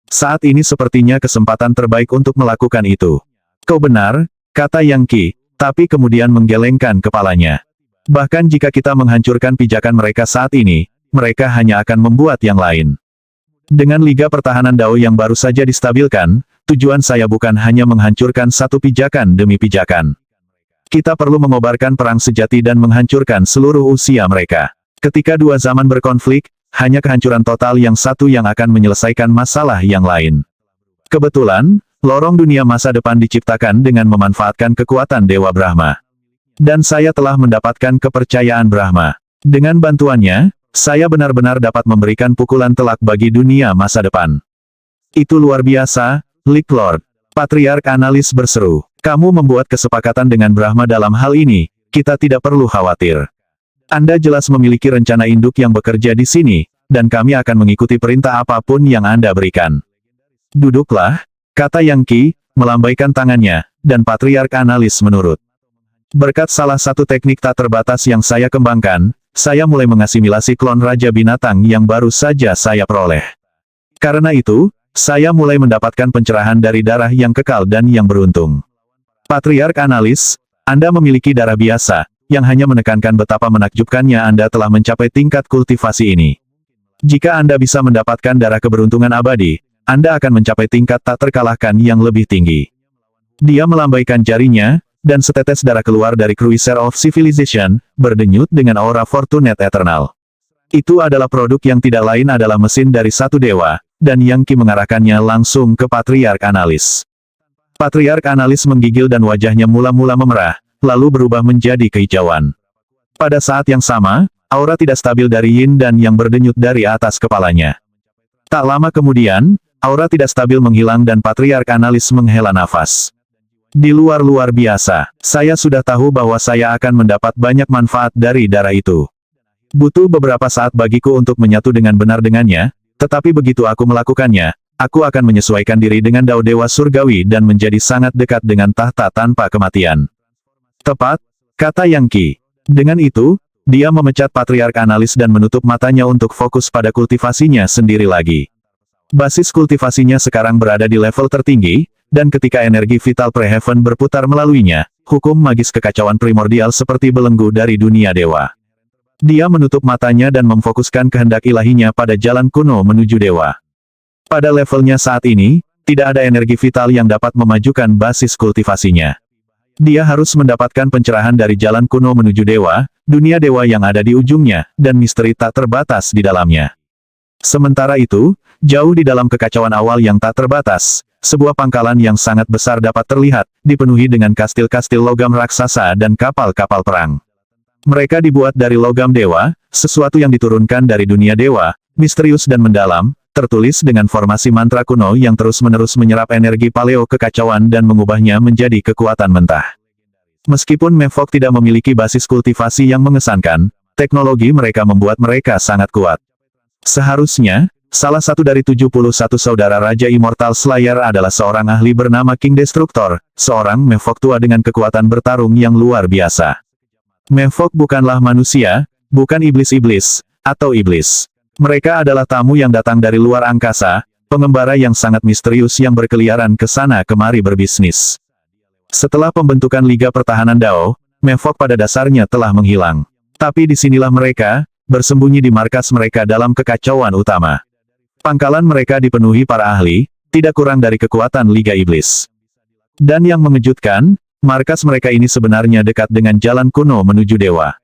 S2: Saat ini sepertinya kesempatan terbaik untuk melakukan itu. Kau benar, kata Yang Qi, tapi kemudian menggelengkan kepalanya. Bahkan jika kita menghancurkan pijakan mereka saat ini, mereka hanya akan membuat yang lain. Dengan Liga Pertahanan Dao yang baru saja distabilkan, tujuan saya bukan hanya menghancurkan satu pijakan demi pijakan. Kita perlu mengobarkan perang sejati dan menghancurkan seluruh usia mereka. Ketika dua zaman berkonflik, hanya kehancuran total yang satu yang akan menyelesaikan masalah yang lain. Kebetulan, lorong dunia masa depan diciptakan dengan memanfaatkan kekuatan Dewa Brahma. Dan saya telah mendapatkan kepercayaan Brahma. Dengan bantuannya, saya benar-benar dapat memberikan pukulan telak bagi dunia masa depan. Itu luar biasa, League Lord. Patriark Analis berseru. Kamu membuat kesepakatan dengan Brahma dalam hal ini, kita tidak perlu khawatir. Anda jelas memiliki rencana induk yang bekerja di sini, dan kami akan mengikuti perintah apapun yang Anda berikan. Duduklah, kata Yang Qi, melambaikan tangannya, dan Patriark Analis menurut. Berkat salah satu teknik tak terbatas yang saya kembangkan, saya mulai mengasimilasi klon Raja Binatang yang baru saja saya peroleh. Karena itu, saya mulai mendapatkan pencerahan dari darah yang kekal dan yang beruntung. Patriark Analis, Anda memiliki darah biasa, yang hanya menekankan betapa menakjubkannya Anda telah mencapai tingkat kultivasi ini. Jika Anda bisa mendapatkan darah keberuntungan abadi, Anda akan mencapai tingkat tak terkalahkan yang lebih tinggi. Dia melambaikan jarinya, dan setetes darah keluar dari Cruiser of Civilization, berdenyut dengan aura Fortunate Eternal. Itu adalah produk yang tidak lain adalah mesin dari satu dewa, dan Yang Qi mengarahkannya langsung ke Patriark Analis. Patriark Analis menggigil dan wajahnya mula-mula memerah, lalu berubah menjadi kehijauan. Pada saat yang sama, aura tidak stabil dari Yin dan Yang berdenyut dari atas kepalanya. Tak lama kemudian, aura tidak stabil menghilang dan Patriark Analis menghela nafas. Di luar biasa, saya sudah tahu bahwa saya akan mendapat banyak manfaat dari darah itu. Butuh beberapa saat bagiku untuk menyatu dengan benar dengannya, tetapi begitu aku melakukannya, aku akan menyesuaikan diri dengan Dao Dewa Surgawi dan menjadi sangat dekat dengan tahta tanpa kematian. Tepat, kata Yang Qi. Dengan itu, dia memecat Patriark Analis dan menutup matanya untuk fokus pada kultivasinya sendiri lagi. Basis kultivasinya sekarang berada di level tertinggi, dan ketika energi vital Preheaven berputar melaluinya, hukum magis kekacauan primordial seperti belenggu dari dunia dewa. Dia menutup matanya dan memfokuskan kehendak ilahinya pada jalan kuno menuju dewa. Pada levelnya saat ini, tidak ada energi vital yang dapat memajukan basis kultivasinya. Dia harus mendapatkan pencerahan dari jalan kuno menuju dewa, dunia dewa yang ada di ujungnya, dan misteri tak terbatas di dalamnya. Sementara itu, jauh di dalam kekacauan awal yang tak terbatas, sebuah pangkalan yang sangat besar dapat terlihat, dipenuhi dengan kastil-kastil logam raksasa dan kapal-kapal perang. Mereka dibuat dari logam dewa, sesuatu yang diturunkan dari dunia dewa, misterius dan mendalam, tertulis dengan formasi mantra kuno yang terus-menerus menyerap energi paleo kekacauan dan mengubahnya menjadi kekuatan mentah. Meskipun Mevok tidak memiliki basis kultivasi yang mengesankan, teknologi mereka membuat mereka sangat kuat. Seharusnya, salah satu dari 71 saudara Raja Immortal Slayer adalah seorang ahli bernama King Destructor, seorang Mevok tua dengan kekuatan bertarung yang luar biasa. Mevok bukanlah manusia, bukan iblis-iblis, atau iblis. Mereka adalah tamu yang datang dari luar angkasa, pengembara yang sangat misterius yang berkeliaran ke sana kemari berbisnis. Setelah pembentukan Liga Pertahanan Dao, Mevok pada dasarnya telah menghilang. Tapi disinilah mereka, bersembunyi di markas mereka dalam kekacauan utama. Pangkalan mereka dipenuhi para ahli, tidak kurang dari kekuatan Liga Iblis. Dan yang mengejutkan, markas mereka ini sebenarnya dekat dengan jalan kuno menuju dewa.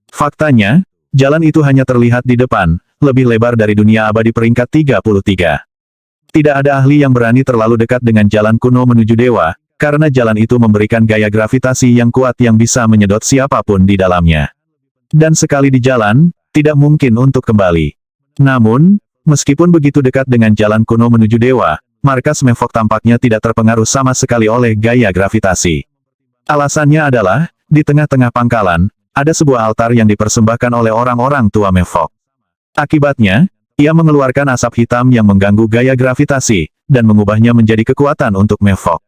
S2: Faktanya, jalan itu hanya terlihat di depan, lebih lebar dari dunia abadi peringkat 33. Tidak ada ahli yang berani terlalu dekat dengan jalan kuno menuju dewa, karena jalan itu memberikan gaya gravitasi yang kuat yang bisa menyedot siapapun di dalamnya. Dan sekali di jalan, tidak mungkin untuk kembali. Namun, meskipun begitu dekat dengan jalan kuno menuju dewa, markas Mevok tampaknya tidak terpengaruh sama sekali oleh gaya gravitasi. Alasannya adalah, di tengah-tengah pangkalan, ada sebuah altar yang dipersembahkan oleh orang-orang tua Mevok. Akibatnya, ia mengeluarkan asap hitam yang mengganggu gaya gravitasi, dan mengubahnya menjadi kekuatan untuk Mevok.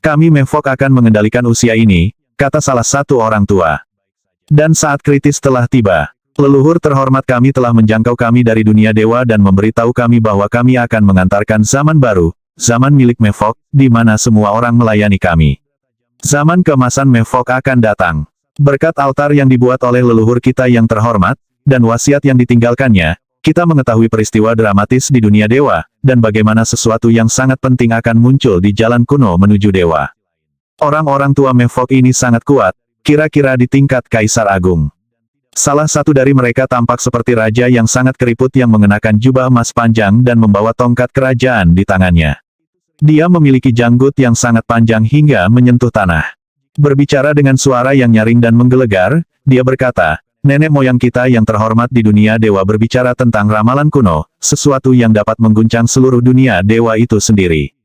S2: Kami Mevok akan mengendalikan usia ini, kata salah satu orang tua. Dan saat kritis telah tiba. Leluhur terhormat kami telah menjangkau kami dari dunia dewa dan memberitahu kami bahwa kami akan mengantarkan zaman baru, zaman milik Mevok, di mana semua orang melayani kami. Zaman keemasan Mevok akan datang. Berkat altar yang dibuat oleh leluhur kita yang terhormat, dan wasiat yang ditinggalkannya, kita mengetahui peristiwa dramatis di dunia dewa, dan bagaimana sesuatu yang sangat penting akan muncul di jalan kuno menuju dewa. Orang-orang tua Mevok ini sangat kuat, kira-kira di tingkat Kaisar Agung. Salah satu dari mereka tampak seperti raja yang sangat keriput yang mengenakan jubah emas panjang dan membawa tongkat kerajaan di tangannya. Dia memiliki janggut yang sangat panjang hingga menyentuh tanah. Berbicara dengan suara yang nyaring dan menggelegar, dia berkata, "Nenek moyang kita yang terhormat di dunia dewa berbicara tentang ramalan kuno, sesuatu yang dapat mengguncang seluruh dunia dewa itu sendiri.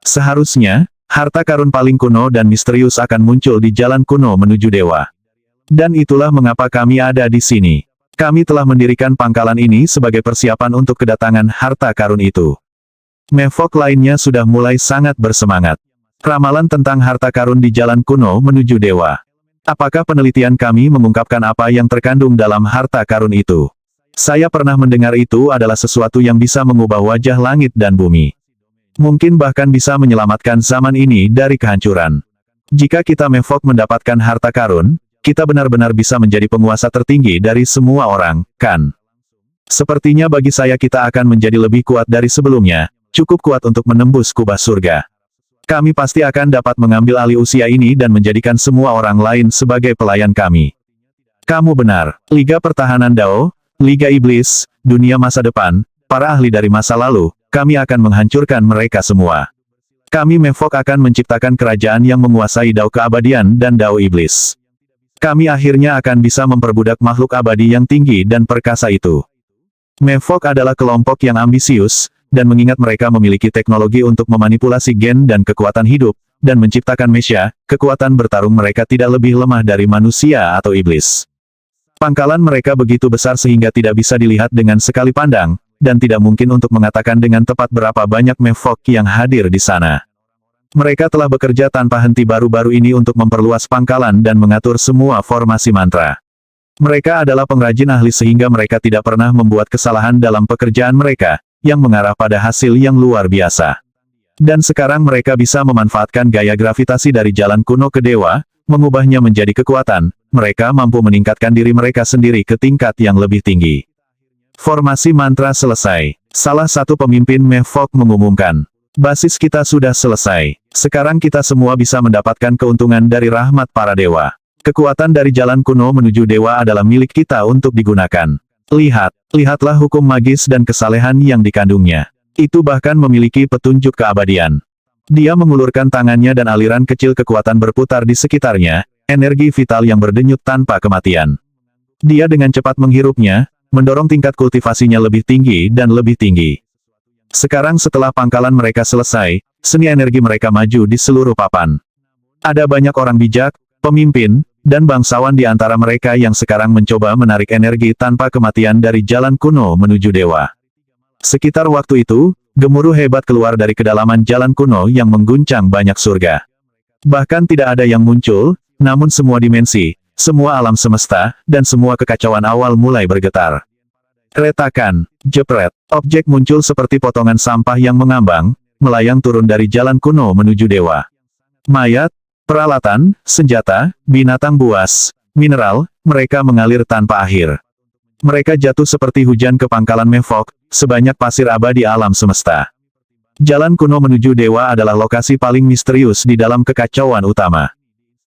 S2: Seharusnya, harta karun paling kuno dan misterius akan muncul di jalan kuno menuju dewa. Dan itulah mengapa kami ada di sini. Kami telah mendirikan pangkalan ini sebagai persiapan untuk kedatangan harta karun itu." Mevok lainnya sudah mulai sangat bersemangat. Ramalan tentang harta karun di jalan kuno menuju dewa. Apakah penelitian kami mengungkapkan apa yang terkandung dalam harta karun itu? Saya pernah mendengar itu adalah sesuatu yang bisa mengubah wajah langit dan bumi. Mungkin bahkan bisa menyelamatkan zaman ini dari kehancuran. Jika kita Mevok mendapatkan harta karun, kita benar-benar bisa menjadi penguasa tertinggi dari semua orang, kan? Sepertinya bagi saya kita akan menjadi lebih kuat dari sebelumnya, cukup kuat untuk menembus kubah surga. Kami pasti akan dapat mengambil alih usia ini dan menjadikan semua orang lain sebagai pelayan kami. Kamu benar. Liga Pertahanan Dao, Liga Iblis, dunia masa depan, para ahli dari masa lalu, kami akan menghancurkan mereka semua. Kami Mevok akan menciptakan kerajaan yang menguasai Dao keabadian dan Dao Iblis. Kami akhirnya akan bisa memperbudak makhluk abadi yang tinggi dan perkasa itu. Mevok adalah kelompok yang ambisius, dan mengingat mereka memiliki teknologi untuk memanipulasi gen dan kekuatan hidup, dan menciptakan Mesya, kekuatan bertarung mereka tidak lebih lemah dari manusia atau iblis. Pangkalan mereka begitu besar sehingga tidak bisa dilihat dengan sekali pandang, dan tidak mungkin untuk mengatakan dengan tepat berapa banyak Mevok yang hadir di sana. Mereka telah bekerja tanpa henti baru-baru ini untuk memperluas pangkalan dan mengatur semua formasi mantra. Mereka adalah pengrajin ahli sehingga mereka tidak pernah membuat kesalahan dalam pekerjaan mereka, yang mengarah pada hasil yang luar biasa. Dan sekarang mereka bisa memanfaatkan gaya gravitasi dari jalan kuno ke dewa, mengubahnya menjadi kekuatan, mereka mampu meningkatkan diri mereka sendiri ke tingkat yang lebih tinggi. Formasi mantra selesai. Salah satu pemimpin Mevok mengumumkan, "Basis kita sudah selesai. Sekarang kita semua bisa mendapatkan keuntungan dari rahmat para dewa. Kekuatan dari jalan kuno menuju dewa adalah milik kita untuk digunakan. Lihatlah hukum magis dan kesalehan yang dikandungnya. Itu bahkan memiliki petunjuk keabadian." Dia mengulurkan tangannya dan aliran kecil kekuatan berputar di sekitarnya, energi vital yang berdenyut tanpa kematian. Dia dengan cepat menghirupnya, mendorong tingkat kultivasinya lebih tinggi dan lebih tinggi. Sekarang setelah pangkalan mereka selesai, seni energi mereka maju di seluruh papan. Ada banyak orang bijak, pemimpin, dan bangsawan di antara mereka yang sekarang mencoba menarik energi tanpa kematian dari jalan kuno menuju dewa. Sekitar waktu itu, gemuruh hebat keluar dari kedalaman jalan kuno yang mengguncang banyak surga. Bahkan tidak ada yang muncul, namun semua dimensi, semua alam semesta, dan semua kekacauan awal mulai bergetar. Retakan, jepret, objek muncul seperti potongan sampah yang mengambang, melayang turun dari jalan kuno menuju dewa. Mayat, peralatan, senjata, binatang buas, mineral, mereka mengalir tanpa akhir. Mereka jatuh seperti hujan ke pangkalan Mevok, sebanyak pasir abadi alam semesta. Jalan kuno menuju dewa adalah lokasi paling misterius di dalam kekacauan utama.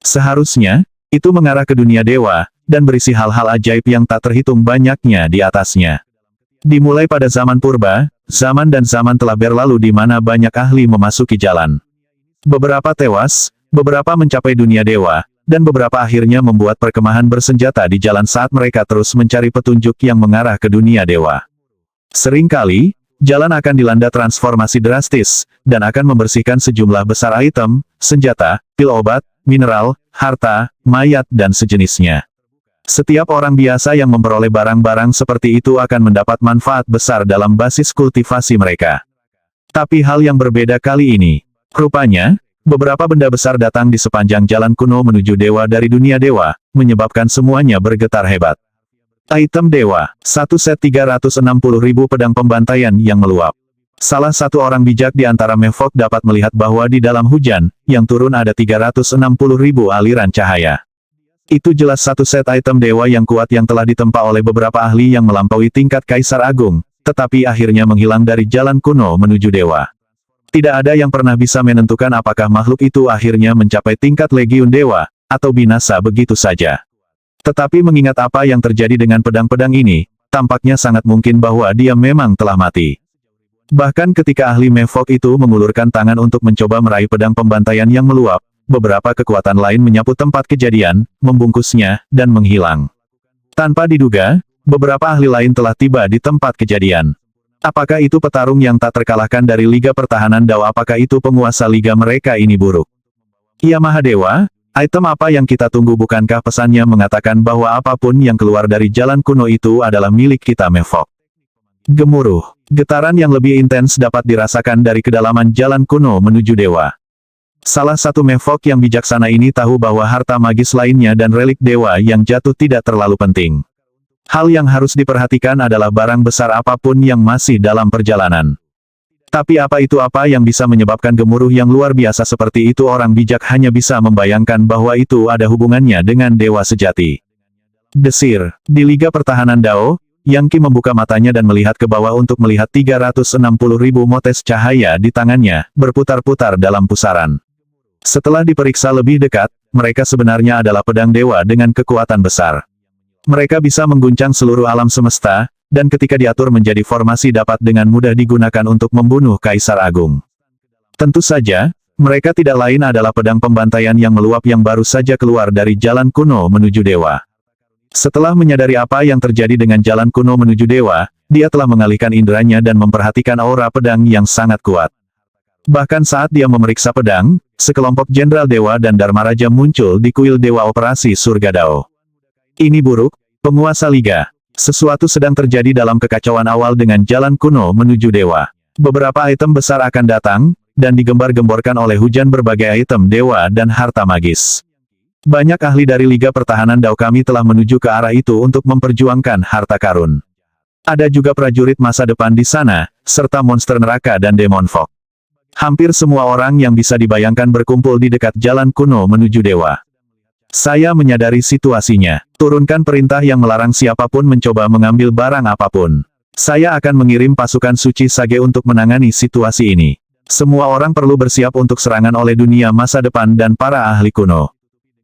S2: Seharusnya, itu mengarah ke dunia dewa, dan berisi hal-hal ajaib yang tak terhitung banyaknya di atasnya. Dimulai pada zaman purba, zaman dan zaman telah berlalu di mana banyak ahli memasuki jalan. Beberapa tewas, beberapa mencapai dunia dewa, dan beberapa akhirnya membuat perkemahan bersenjata di jalan saat mereka terus mencari petunjuk yang mengarah ke dunia dewa. Seringkali, jalan akan dilanda transformasi drastis, dan akan membersihkan sejumlah besar item, senjata, pil obat, mineral, harta, mayat dan sejenisnya. Setiap orang biasa yang memperoleh barang-barang seperti itu akan mendapat manfaat besar dalam basis kultivasi mereka. Tapi hal yang berbeda kali ini, rupanya, beberapa benda besar datang di sepanjang jalan kuno menuju dewa dari dunia dewa, menyebabkan semuanya bergetar hebat. Item dewa, satu set 360.000 pedang pembantaian yang meluap. Salah satu orang bijak di antara Mevok dapat melihat bahwa di dalam hujan, yang turun ada 360.000 aliran cahaya. Itu jelas satu set item dewa yang kuat yang telah ditempa oleh beberapa ahli yang melampaui tingkat Kaisar Agung, tetapi akhirnya menghilang dari jalan kuno menuju dewa. Tidak ada yang pernah bisa menentukan apakah makhluk itu akhirnya mencapai tingkat Legiun Dewa, atau binasa begitu saja. Tetapi mengingat apa yang terjadi dengan pedang-pedang ini, tampaknya sangat mungkin bahwa dia memang telah mati. Bahkan ketika ahli Mevok itu mengulurkan tangan untuk mencoba meraih pedang pembantaian yang meluap, beberapa kekuatan lain menyapu tempat kejadian, membungkusnya, dan menghilang. Tanpa diduga, beberapa ahli lain telah tiba di tempat kejadian. Apakah itu petarung yang tak terkalahkan dari Liga Pertahanan Dao? Apakah itu penguasa liga mereka ini buruk? Ya Mahadewa, item apa yang kita tunggu? Bukankah pesannya mengatakan bahwa apapun yang keluar dari jalan kuno itu adalah milik kita Mevok? Gemuruh, getaran yang lebih intens dapat dirasakan dari kedalaman jalan kuno menuju dewa. Salah satu Mevok yang bijaksana ini tahu bahwa harta magis lainnya dan relik dewa yang jatuh tidak terlalu penting. Hal yang harus diperhatikan adalah barang besar apapun yang masih dalam perjalanan. Tapi apa yang bisa menyebabkan gemuruh yang luar biasa seperti itu? Orang bijak hanya bisa membayangkan bahwa itu ada hubungannya dengan dewa sejati. Desir, di Liga Pertahanan Dao, Yang Qi membuka matanya dan melihat ke bawah untuk melihat 360.000 motes cahaya di tangannya, berputar-putar dalam pusaran. Setelah diperiksa lebih dekat, mereka sebenarnya adalah pedang dewa dengan kekuatan besar. Mereka bisa mengguncang seluruh alam semesta, dan ketika diatur menjadi formasi dapat dengan mudah digunakan untuk membunuh Kaisar Agung. Tentu saja, mereka tidak lain adalah pedang pembantaian yang meluap yang baru saja keluar dari jalan kuno menuju dewa. Setelah menyadari apa yang terjadi dengan jalan kuno menuju dewa, dia telah mengalihkan inderanya dan memperhatikan aura pedang yang sangat kuat. Bahkan saat dia memeriksa pedang, sekelompok Jenderal Dewa dan Dharma Raja muncul di kuil Dewa Operasi Surga Dao. Ini buruk, penguasa liga. Sesuatu sedang terjadi dalam kekacauan awal dengan jalan kuno menuju dewa. Beberapa item besar akan datang, dan digembar-gemborkan oleh hujan berbagai item dewa dan harta magis. Banyak ahli dari Liga Pertahanan Dao kami telah menuju ke arah itu untuk memperjuangkan harta karun. Ada juga prajurit masa depan di sana, serta monster neraka dan demon fog. Hampir semua orang yang bisa dibayangkan berkumpul di dekat jalan kuno menuju dewa. Saya menyadari situasinya. Turunkan perintah yang melarang siapapun mencoba mengambil barang apapun. Saya akan mengirim pasukan suci Sage untuk menangani situasi ini. Semua orang perlu bersiap untuk serangan oleh dunia masa depan dan para ahli kuno.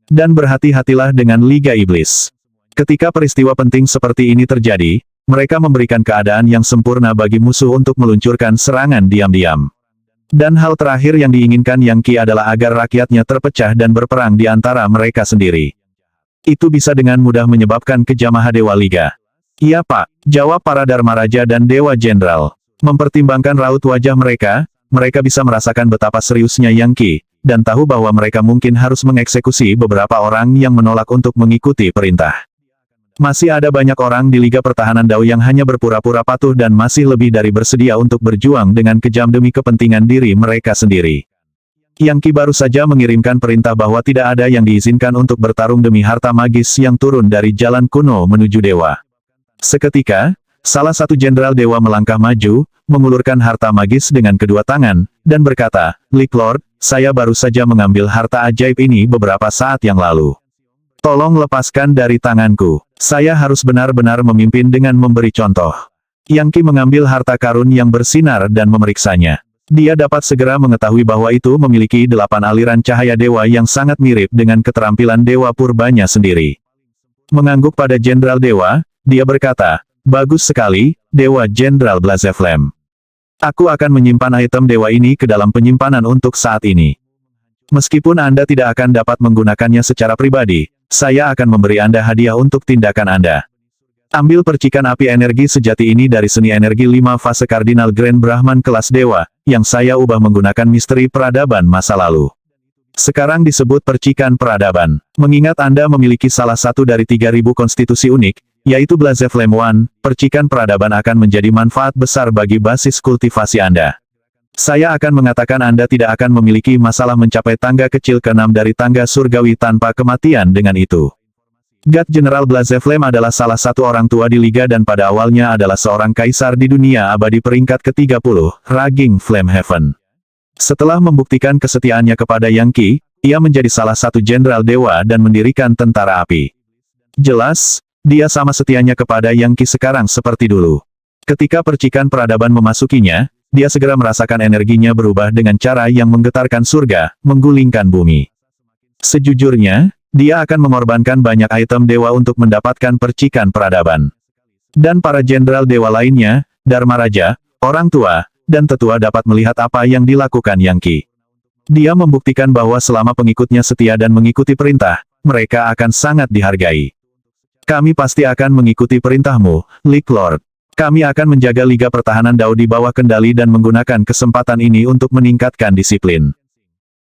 S2: Dan berhati-hatilah dengan Liga Iblis. Ketika peristiwa penting seperti ini terjadi, mereka memberikan keadaan yang sempurna bagi musuh untuk meluncurkan serangan diam-diam. Dan hal terakhir yang diinginkan Yang Qi adalah agar rakyatnya terpecah dan berperang di antara mereka sendiri. Itu bisa dengan mudah menyebabkan kejah Mahadewa Liga. Iya Pak, jawab para Dharma Raja dan Dewa Jenderal. Mempertimbangkan raut wajah mereka, mereka bisa merasakan betapa seriusnya Yang Qi, dan tahu bahwa mereka mungkin harus mengeksekusi beberapa orang yang menolak untuk mengikuti perintah. Masih ada banyak orang di Liga Pertahanan Dao yang hanya berpura-pura patuh dan masih lebih dari bersedia untuk berjuang dengan kejam demi kepentingan diri mereka sendiri. Yang Qi baru saja mengirimkan perintah bahwa tidak ada yang diizinkan untuk bertarung demi harta magis yang turun dari jalan kuno menuju dewa. Seketika, salah satu jenderal dewa melangkah maju, mengulurkan harta magis dengan kedua tangan, dan berkata, "League Lord, saya baru saja mengambil harta ajaib ini beberapa saat yang lalu. Tolong lepaskan dari tanganku. Saya harus benar-benar memimpin dengan memberi contoh." Yang Qi mengambil harta karun yang bersinar dan memeriksanya. Dia dapat segera mengetahui bahwa itu memiliki 8 aliran cahaya dewa yang sangat mirip dengan keterampilan dewa purbanya sendiri. Mengangguk pada Jenderal Dewa, dia berkata, "Bagus sekali, Dewa Jenderal Blazeflame. Aku akan menyimpan item dewa ini ke dalam penyimpanan untuk saat ini." Meskipun Anda tidak akan dapat menggunakannya secara pribadi, saya akan memberi Anda hadiah untuk tindakan Anda. Ambil percikan api energi sejati ini dari seni energi 5 fase kardinal Grand Brahman kelas dewa, yang saya ubah menggunakan misteri peradaban masa lalu. Sekarang disebut percikan peradaban. Mengingat Anda memiliki salah satu dari 3.000 konstitusi unik, yaitu Blaze Flame One, percikan peradaban akan menjadi manfaat besar bagi basis kultivasi Anda. Saya akan mengatakan Anda tidak akan memiliki masalah mencapai tangga kecil ke-6 dari tangga surgawi tanpa kematian dengan itu. God General Blaze Flame adalah salah satu orang tua di Liga dan pada awalnya adalah seorang kaisar di dunia abadi peringkat ke-30, Raging Flame Heaven. Setelah membuktikan kesetiaannya kepada Yang Qi, ia menjadi salah satu jenderal dewa dan mendirikan tentara api. Jelas, dia sama setianya kepada Yang Qi sekarang seperti dulu. Ketika percikan peradaban memasukinya, dia segera merasakan energinya berubah dengan cara yang menggetarkan surga, menggulingkan bumi. Sejujurnya, dia akan mengorbankan banyak item dewa untuk mendapatkan percikan peradaban. Dan para jenderal dewa lainnya, Dharma Raja, orang tua, dan tetua dapat melihat apa yang dilakukan Yang Qi. Dia membuktikan bahwa selama pengikutnya setia dan mengikuti perintah, mereka akan sangat dihargai. Kami pasti akan mengikuti perintahmu, League Lord. Kami akan menjaga Liga Pertahanan Dao di bawah kendali dan menggunakan kesempatan ini untuk meningkatkan disiplin.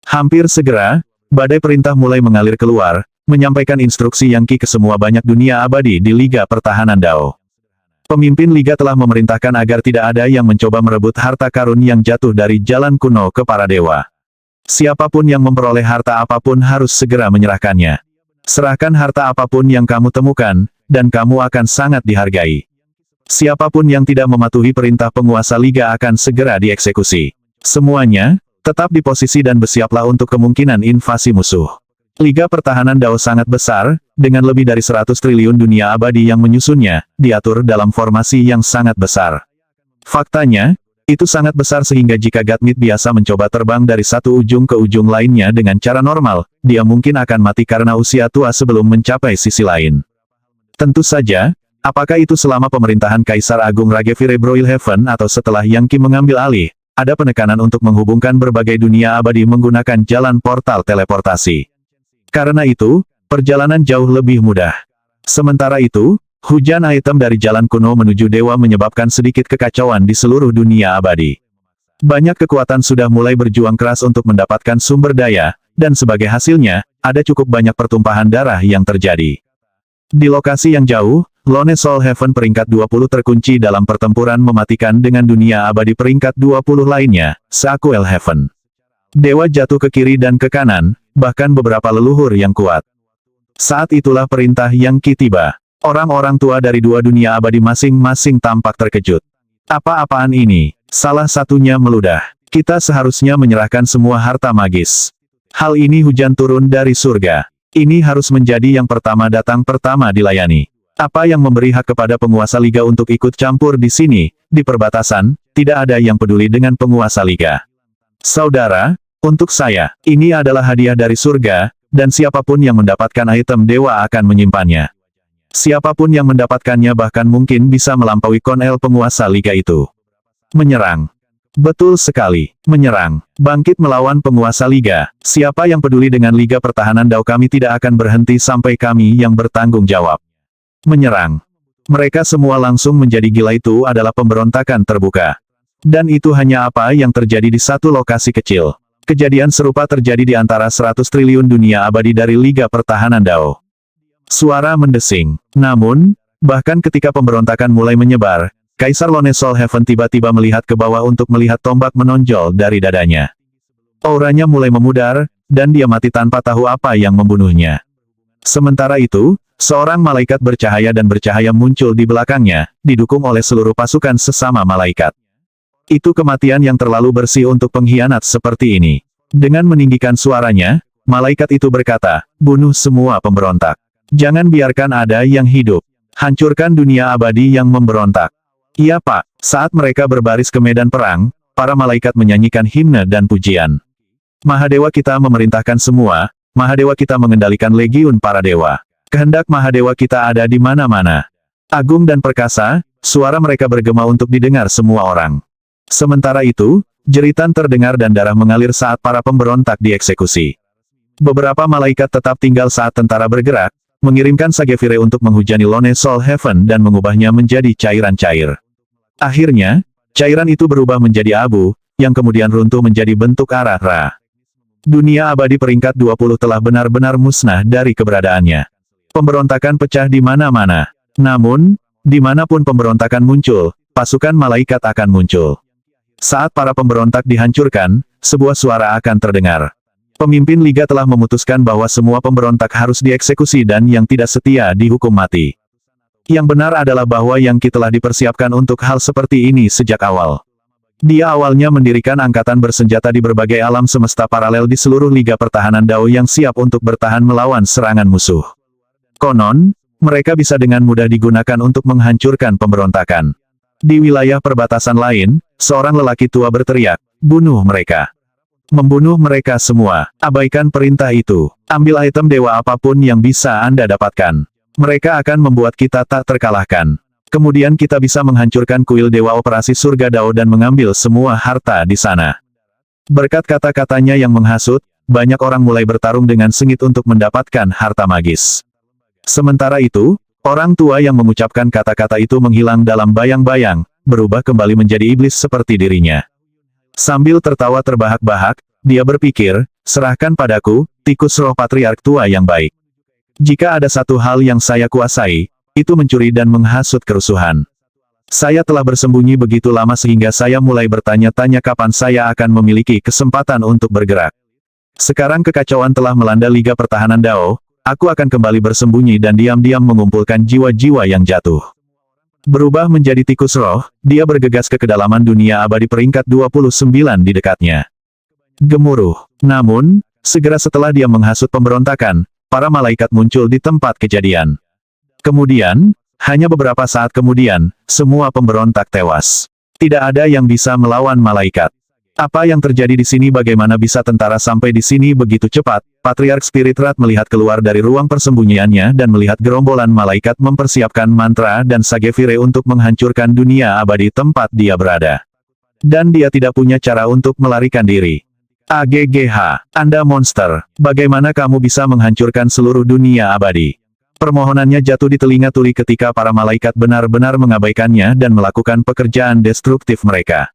S2: Hampir segera, badai perintah mulai mengalir keluar, menyampaikan instruksi Yang Qi ke semua banyak dunia abadi di Liga Pertahanan Dao. Pemimpin Liga telah memerintahkan agar tidak ada yang mencoba merebut harta karun yang jatuh dari jalan kuno ke para dewa. Siapapun yang memperoleh harta apapun harus segera menyerahkannya. Serahkan harta apapun yang kamu temukan, dan kamu akan sangat dihargai. Siapapun yang tidak mematuhi perintah penguasa Liga akan segera dieksekusi. Semuanya, tetap di posisi dan bersiaplah untuk kemungkinan invasi musuh. Liga Pertahanan Dao sangat besar, dengan lebih dari 100 triliun dunia abadi yang menyusunnya, diatur dalam formasi yang sangat besar. Faktanya, itu sangat besar sehingga jika Godmid biasa mencoba terbang dari satu ujung ke ujung lainnya dengan cara normal, dia mungkin akan mati karena usia tua sebelum mencapai sisi lain. Tentu saja, apakah itu selama pemerintahan Kaisar Agung Ragevire Broil Heaven atau setelah Yang Qi mengambil alih, ada penekanan untuk menghubungkan berbagai dunia abadi menggunakan jalan portal teleportasi. Karena itu, perjalanan jauh lebih mudah. Sementara itu, hujan item dari jalan kuno menuju dewa menyebabkan sedikit kekacauan di seluruh dunia abadi. Banyak kekuatan sudah mulai berjuang keras untuk mendapatkan sumber daya, dan sebagai hasilnya, ada cukup banyak pertumpahan darah yang terjadi. Di lokasi yang jauh, Lone Soul Heaven peringkat 20 terkunci dalam pertempuran mematikan dengan dunia abadi peringkat 20 lainnya, Sequel Heaven. Dewa jatuh ke kiri dan ke kanan, bahkan beberapa leluhur yang kuat. Saat itulah perintah Yang Qi tiba. Orang-orang tua dari dua dunia abadi masing-masing tampak terkejut. Apa-apaan ini? Salah satunya meludah. Kita seharusnya menyerahkan semua harta magis. Hal ini hujan turun dari surga. Ini harus menjadi yang pertama datang pertama dilayani. Apa yang memberi hak kepada penguasa Liga untuk ikut campur di sini, di perbatasan, tidak ada yang peduli dengan penguasa Liga. Saudara, untuk saya, ini adalah hadiah dari surga, dan siapapun yang mendapatkan item dewa akan menyimpannya. Siapapun yang mendapatkannya bahkan mungkin bisa melampaui konel penguasa Liga itu. Menyerang. Betul sekali, menyerang. Bangkit melawan penguasa Liga. Siapa yang peduli dengan Liga Pertahanan Dao kami tidak akan berhenti sampai kami yang bertanggung jawab. Menyerang. Mereka semua langsung menjadi gila. Itu adalah pemberontakan terbuka. Dan itu hanya apa yang terjadi di satu lokasi kecil. Kejadian serupa terjadi di antara 100 triliun dunia abadi dari Liga Pertahanan Dao. Suara mendesing. Namun, bahkan ketika pemberontakan mulai menyebar, Kaisar Lone Soul Heaven tiba-tiba melihat ke bawah untuk melihat tombak menonjol dari dadanya. Auranya mulai memudar, dan dia mati tanpa tahu apa yang membunuhnya. Sementara itu, seorang malaikat bercahaya dan bercahaya muncul di belakangnya, didukung oleh seluruh pasukan sesama malaikat. Itu kematian yang terlalu bersih untuk pengkhianat seperti ini. Dengan meninggikan suaranya, malaikat itu berkata, bunuh semua pemberontak. Jangan biarkan ada yang hidup. Hancurkan dunia abadi yang memberontak. Iya Pak, saat mereka berbaris ke medan perang, para malaikat menyanyikan himne dan pujian. Mahadewa kita memerintahkan semua, Mahadewa kita mengendalikan legiun para dewa. Kehendak Mahadewa kita ada di mana-mana. Agung dan perkasa, suara mereka bergema untuk didengar semua orang. Sementara itu, Jeritan terdengar dan darah mengalir saat para pemberontak dieksekusi. Beberapa malaikat tetap tinggal saat tentara bergerak, mengirimkan Sagevire untuk menghujani Lone Soul Heaven dan mengubahnya menjadi cairan cair. Akhirnya, cairan itu berubah menjadi abu, yang kemudian runtuh menjadi bentuk Ara-Ra. Dunia abadi peringkat 20 telah benar-benar musnah dari keberadaannya. Pemberontakan pecah di mana-mana. Namun, dimanapun pemberontakan muncul, pasukan malaikat akan muncul. Saat para pemberontak dihancurkan, sebuah suara akan terdengar. Pemimpin Liga telah memutuskan bahwa semua pemberontak harus dieksekusi dan yang tidak setia dihukum mati. Yang benar adalah bahwa Yang Qi telah dipersiapkan untuk hal seperti ini sejak awal. Dia awalnya mendirikan angkatan bersenjata di berbagai alam semesta paralel di seluruh Liga Pertahanan Dao yang siap untuk bertahan melawan serangan musuh. Konon, mereka bisa dengan mudah digunakan untuk menghancurkan pemberontakan. Di wilayah perbatasan lain, seorang lelaki tua berteriak, "Bunuh mereka! Membunuh mereka semua! Abaikan perintah itu! Ambil item dewa apapun yang bisa Anda dapatkan! Mereka akan membuat kita tak terkalahkan! Kemudian kita bisa menghancurkan kuil dewa operasi surga Dao dan mengambil semua harta di sana!" Berkat kata-katanya yang menghasut, banyak orang mulai bertarung dengan sengit untuk mendapatkan harta magis. Sementara itu, orang tua yang mengucapkan kata-kata itu menghilang dalam bayang-bayang, berubah kembali menjadi iblis seperti dirinya. Sambil tertawa terbahak-bahak, dia berpikir, serahkan padaku, tikus roh patriark tua yang baik. Jika ada satu hal yang saya kuasai, itu mencuri dan menghasut kerusuhan. Saya telah bersembunyi begitu lama sehingga saya mulai bertanya-tanya kapan saya akan memiliki kesempatan untuk bergerak. Sekarang kekacauan telah melanda Liga Pertahanan Dao, aku akan kembali bersembunyi dan diam-diam mengumpulkan jiwa-jiwa yang jatuh. Berubah menjadi tikus roh, dia bergegas ke kedalaman dunia abadi peringkat 29 di dekatnya. Gemuruh. Namun, segera setelah dia menghasut pemberontakan, para malaikat muncul di tempat kejadian. Kemudian, hanya beberapa saat kemudian, semua pemberontak tewas. Tidak ada yang bisa melawan malaikat. Apa yang terjadi di sini? Bagaimana bisa tentara sampai di sini begitu cepat? Patriark Spirit Rat melihat keluar dari ruang persembunyiannya dan melihat gerombolan malaikat mempersiapkan mantra dan Sagevire untuk menghancurkan dunia abadi tempat dia berada. Dan dia tidak punya cara untuk melarikan diri. "AGGH, Anda monster, bagaimana kamu bisa menghancurkan seluruh dunia abadi?" Permohonannya jatuh di telinga tuli ketika para malaikat benar-benar mengabaikannya dan melakukan pekerjaan destruktif mereka.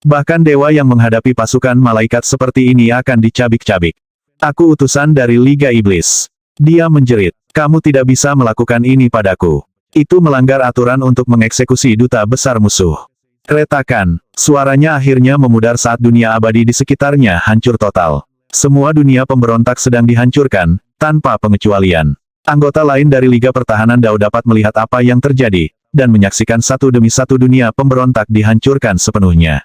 S2: Bahkan dewa yang menghadapi pasukan malaikat seperti ini akan dicabik-cabik. "Aku utusan dari Liga Iblis." Dia menjerit, "Kamu tidak bisa melakukan ini padaku. Itu melanggar aturan untuk mengeksekusi duta besar musuh." Retakan, suaranya akhirnya memudar saat dunia abadi di sekitarnya hancur total. Semua dunia pemberontak sedang dihancurkan, tanpa pengecualian. Anggota lain dari Liga Pertahanan Dao dapat melihat apa yang terjadi, dan menyaksikan satu demi satu dunia pemberontak dihancurkan sepenuhnya.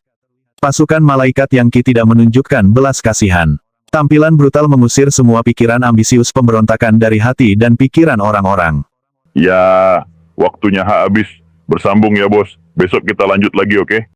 S2: Pasukan malaikat Yang Qi tidak menunjukkan belas kasihan. Tampilan brutal mengusir semua pikiran ambisius pemberontakan dari hati dan pikiran orang-orang.
S1: Ya, waktunya habis. Bersambung ya bos. Besok kita lanjut lagi, oke?